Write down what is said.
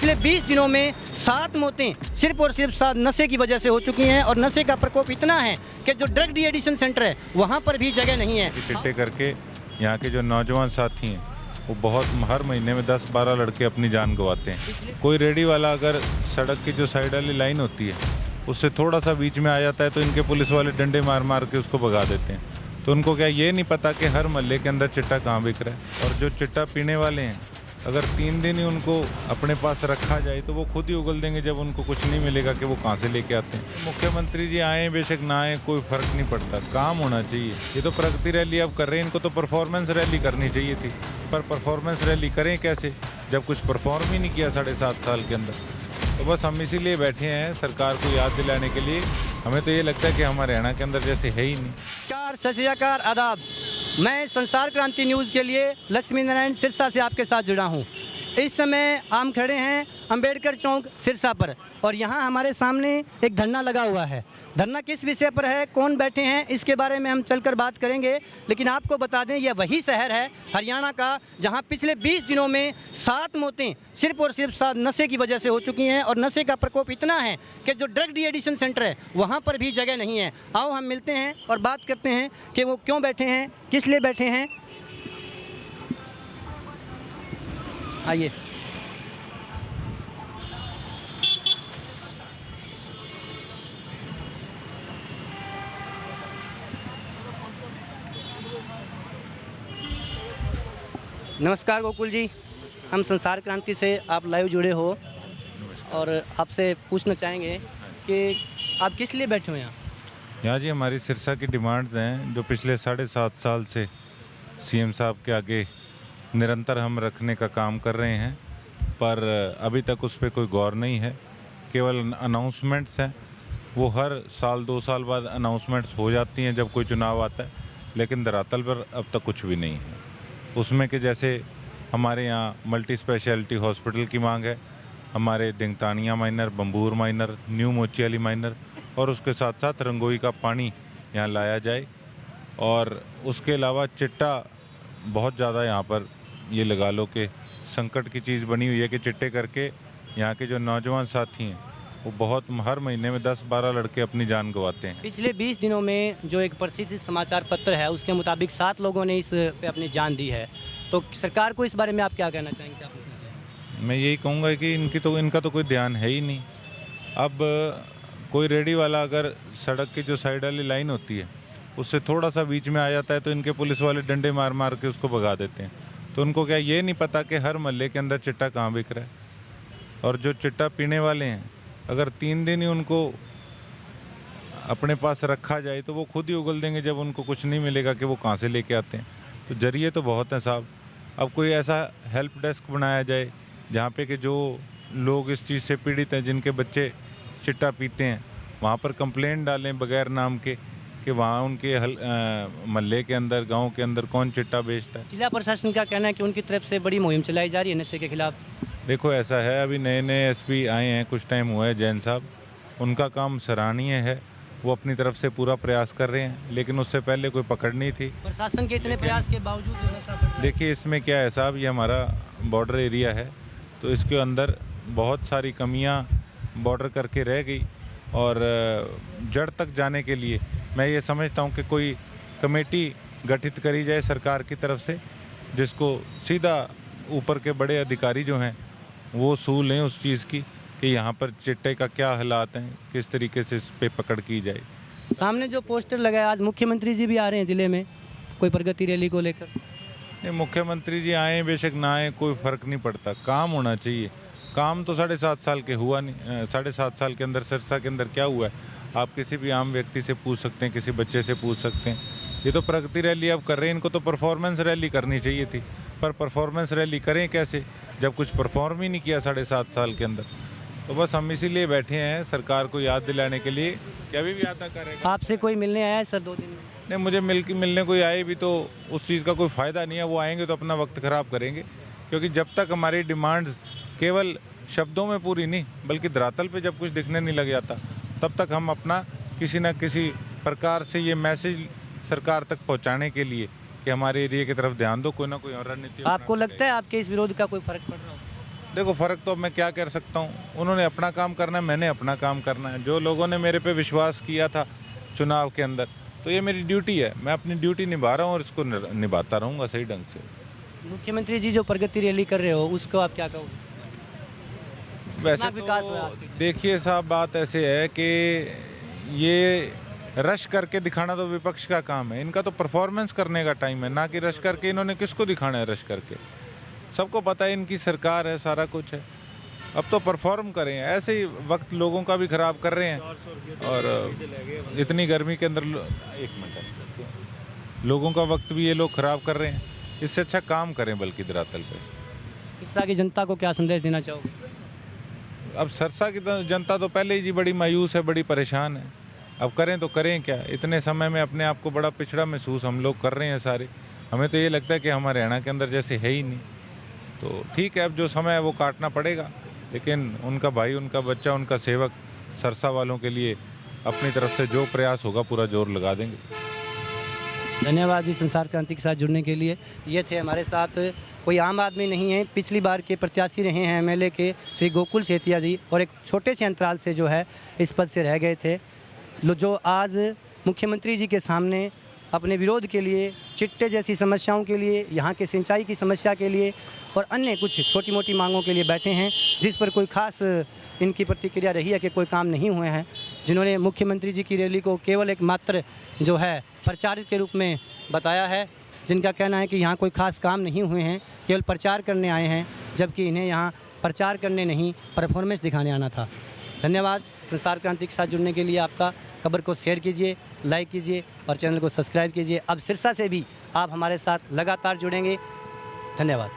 पिछले 20 दिनों में 7 मौतें सिर्फ और सिर्फ नशे की वजह से हो चुकी हैं और नशे का प्रकोप इतना है कि जो ड्रग डी एडिक्शन सेंटर है वहाँ पर भी जगह नहीं है। चिट्टे करके यहाँ के जो नौजवान साथी हैं वो बहुत हर महीने में 10-12 लड़के अपनी जान गंवाते हैं। कोई रेडी वाला अगर सड़क की जो साइड वाली लाइन होती है उससे थोड़ा सा बीच में आ जाता है तो इनके पुलिस वाले डंडे मार मार के उसको भगा देते हैं। तो उनको क्या ये नहीं पता कि हर मोहल्ले के अंदर चिट्टा कहाँ बिक रहा है। और जो चिट्टा पीने वाले हैं अगर 3 दिन ही उनको अपने पास रखा जाए तो वो खुद ही उगल देंगे जब उनको कुछ नहीं मिलेगा कि वो कहाँ से लेके आते हैं। मुख्यमंत्री जी आए बेशक ना आए कोई फर्क नहीं पड़ता, काम होना चाहिए। ये तो प्रगति रैली अब कर रहे हैं, इनको तो परफॉर्मेंस रैली करनी चाहिए थी, पर परफॉर्मेंस रैली करें कैसे जब कुछ परफॉर्म ही नहीं किया 7.5 साल के अंदर। तो बस हम इसीलिए बैठे हैं सरकार को याद दिलाने के लिए। हमें तो ये लगता है कि हमारे हरियाणा के अंदर जैसे है ही नहीं। नमस्कार, सत श्री अकाल, आदाब। मैं संसार क्रांति न्यूज़ के लिए लक्ष्मी नारायण सिरसा से आपके साथ जुड़ा हूं। इस समय हम खड़े हैं अंबेडकर चौक सिरसा पर और यहां हमारे सामने एक धरना लगा हुआ है। धरना किस विषय पर है, कौन बैठे हैं, इसके बारे में हम चलकर बात करेंगे। लेकिन आपको बता दें यह वही शहर है हरियाणा का जहां पिछले 20 दिनों में 7 मौतें सिर्फ और सिर्फ नशे की वजह से हो चुकी हैं और नशे का प्रकोप इतना है कि जो ड्रग डी एडिक्शन सेंटर है वहाँ पर भी जगह नहीं है। आओ हम मिलते हैं और बात करते हैं कि वो क्यों बैठे हैं, किस लिए बैठे हैं। आइए। नमस्कार गोकुल जी, हम संसार क्रांति से आप लाइव जुड़े हो और आपसे पूछना चाहेंगे कि आप किस लिए बैठे हो यहाँ? यहाँ जी हमारी सिरसा की डिमांड्स हैं जो पिछले 7.5 साल से सीएम साहब के आगे निरंतर हम रखने का काम कर रहे हैं, पर अभी तक उस पर कोई गौर नहीं है। केवल अनाउंसमेंट्स हैं, वो हर साल 2 साल बाद अनाउंसमेंट्स हो जाती हैं जब कोई चुनाव आता है, लेकिन धरातल पर अब तक कुछ भी नहीं है। उसमें कि जैसे हमारे यहाँ मल्टी स्पेशलिटी हॉस्पिटल की मांग है, हमारे दिंगतानिया माइनर, बम्बूर माइनर, न्यू मोचियाली माइनर और उसके साथ साथ रंगोई का पानी यहाँ लाया जाए। और उसके अलावा चिट्टा बहुत ज़्यादा यहाँ पर ये लगा लो कि संकट की चीज़ बनी हुई है कि चिट्टे करके यहाँ के जो नौजवान साथी हैं वो बहुत हर महीने में 10-12 लड़के अपनी जान गंवाते हैं। पिछले 20 दिनों में जो एक प्रसिद्ध समाचार पत्र है उसके मुताबिक 7 लोगों ने इस पे अपनी जान दी है, तो सरकार को इस बारे में आप क्या कहना चाहेंगे? क्या पूछना चाहेंगे? मैं यही कहूँगा कि इनका तो कोई ध्यान है ही नहीं। अब कोई रेडी वाला अगर सड़क की जो साइड वाली लाइन होती है उससे थोड़ा सा बीच में आ जाता है तो इनके पुलिस वाले डंडे मार मार के उसको भगा देते हैं। तो उनको क्या ये नहीं पता कि हर मोहल्ले के अंदर चिट्टा कहाँ बिक रहा है। और जो चिट्टा पीने वाले हैं अगर 3 दिन ही उनको अपने पास रखा जाए तो वो खुद ही उगल देंगे जब उनको कुछ नहीं मिलेगा कि वो कहाँ से लेके आते हैं। तो जरिए तो बहुत हैं साहब। अब कोई ऐसा हेल्प डेस्क बनाया जाए जहाँ पे कि जो लोग इस चीज़ से पीड़ित हैं, जिनके बच्चे चिट्टा पीते हैं, वहाँ पर कंप्लेंट डालें बगैर नाम के कि वहाँ उनके मोहल्ले के अंदर, गांव के अंदर कौन चिट्टा बेचता है। जिला प्रशासन का कहना है कि उनकी तरफ से बड़ी मुहिम चलाई जा रही है नशे के खिलाफ। देखो ऐसा है, अभी नए एसपी आए हैं, कुछ टाइम हुआ है, जैन साहब, उनका काम सराहनीय है, वो अपनी तरफ से पूरा प्रयास कर रहे हैं, लेकिन उससे पहले कोई पकड़ नहीं थी। प्रशासन के इतने प्रयास के बावजूद नशा बढ़ रहा है। देखिए इसमें क्या है साहब, ये हमारा बॉर्डर एरिया है तो इसके अंदर बहुत सारी कमियां बॉर्डर करके रह गई और जड़ तक जाने के लिए मैं ये समझता हूं कि कोई कमेटी गठित करी जाए सरकार की तरफ से, जिसको सीधा ऊपर के बड़े अधिकारी जो हैं वो सूल लें उस चीज़ की कि यहाँ पर चिट्टे का क्या हालात हैं, किस तरीके से इस पे पकड़ की जाए। सामने जो पोस्टर लगाया, आज मुख्यमंत्री जी भी आ रहे हैं ज़िले में कोई प्रगति रैली को लेकर। नहीं, मुख्यमंत्री जी आए बेशक ना आए कोई फ़र्क नहीं पड़ता, काम होना चाहिए। काम तो 7.5 साल के हुआ नहीं। 7.5 साल के अंदर सिरसा के अंदर क्या हुआ है आप किसी भी आम व्यक्ति से पूछ सकते हैं, किसी बच्चे से पूछ सकते हैं। ये तो प्रगति रैली अब कर रहे हैं, इनको तो परफॉर्मेंस रैली करनी चाहिए थी, पर परफॉर्मेंस रैली करें कैसे जब कुछ परफॉर्म ही नहीं किया 7.5 साल के अंदर। तो बस हम इसीलिए बैठे हैं सरकार को याद दिलाने के लिए कि अभी भी आता करेगा। आपसे कोई मिलने आया है सर 2 दिन में? नहीं, मुझे मिलने कोई आए भी तो उस चीज़ का कोई फ़ायदा नहीं है। वो आएंगे तो अपना वक्त ख़राब करेंगे, क्योंकि जब तक हमारी डिमांड्स केवल शब्दों में पूरी नहीं बल्कि धरातल पे जब कुछ दिखने नहीं लग जाता तब तक हम अपना किसी न किसी प्रकार से ये मैसेज सरकार तक पहुंचाने के लिए कि हमारे एरिया की तरफ ध्यान दो, कोई ना कोई और रणनीति। आपको लगता है आपके इस विरोध का कोई फर्क पड़ रहा हो? देखो फ़र्क तो अब मैं क्या कर सकता हूँ, उन्होंने अपना काम करना है, मैंने अपना काम करना है। जो लोगों ने मेरे पे विश्वास किया था चुनाव के अंदर, तो ये मेरी ड्यूटी है, मैं अपनी ड्यूटी निभा रहा हूँ और इसको निभाता रहूँगा सही ढंग से। मुख्यमंत्री जी जो प्रगति रैली कर रहे हो उसको आप क्या कहोगे? वैसे कितना विकास हुआ तो आपके? देखिए साहब, बात ऐसे है कि ये रश करके दिखाना तो विपक्ष का काम है, इनका तो परफॉर्मेंस करने का टाइम है, ना कि रश करके। इन्होंने किसको दिखाना है रश करके? सबको पता है इनकी सरकार है, सारा कुछ है, अब तो परफॉर्म करें। ऐसे ही वक्त लोगों का भी ख़राब कर रहे हैं, और इतनी गर्मी के अंदर एक मिनट, लोगों का वक्त भी ये लोग ख़राब कर रहे हैं। इससे अच्छा काम करें बल्कि धरातल पे। सिरसा की जनता को क्या संदेश देना चाहोगे? अब सरसा की जनता तो पहले ही जी बड़ी मायूस है, बड़ी परेशान है। अब करें तो करें क्या? इतने समय में अपने आप को बड़ा पिछड़ा महसूस हम लोग कर रहे हैं सारे। हमें तो ये लगता है कि हमारे हरियाणा के अंदर जैसे है ही नहीं। तो ठीक है, अब जो समय है वो काटना पड़ेगा, लेकिन उनका भाई, उनका बच्चा, उनका सेवक सरसा वालों के लिए अपनी तरफ से जो प्रयास होगा पूरा जोर लगा देंगे। धन्यवाद जी संसार क्रांति के साथ जुड़ने के लिए। ये थे हमारे साथ, कोई आम आदमी नहीं है, पिछली बार के प्रत्याशी रहे हैं एमएलए के श्री गोकुल सेतिया जी, और एक छोटे से अंतराल से जो है इस पद से रह गए थे, जो आज मुख्यमंत्री जी के सामने अपने विरोध के लिए, चिट्टे जैसी समस्याओं के लिए, यहाँ के सिंचाई की समस्या के लिए और अन्य कुछ छोटी मोटी मांगों के लिए बैठे हैं, जिस पर कोई खास इनकी प्रतिक्रिया रही है कि कोई काम नहीं हुए हैं। जिन्होंने मुख्यमंत्री जी की रैली को केवल एक मात्र जो है प्रचारित के रूप में बताया है, जिनका कहना है कि यहाँ कोई खास काम नहीं हुए हैं, केवल प्रचार करने आए हैं, जबकि इन्हें यहाँ प्रचार करने नहीं परफॉर्मेंस दिखाने आना था। धन्यवाद संसार क्रांति के साथ जुड़ने के लिए आपका। खबर को शेयर कीजिए, लाइक कीजिए और चैनल को सब्सक्राइब कीजिए। अब सिरसा से भी आप हमारे साथ लगातार जुड़ेंगे। धन्यवाद।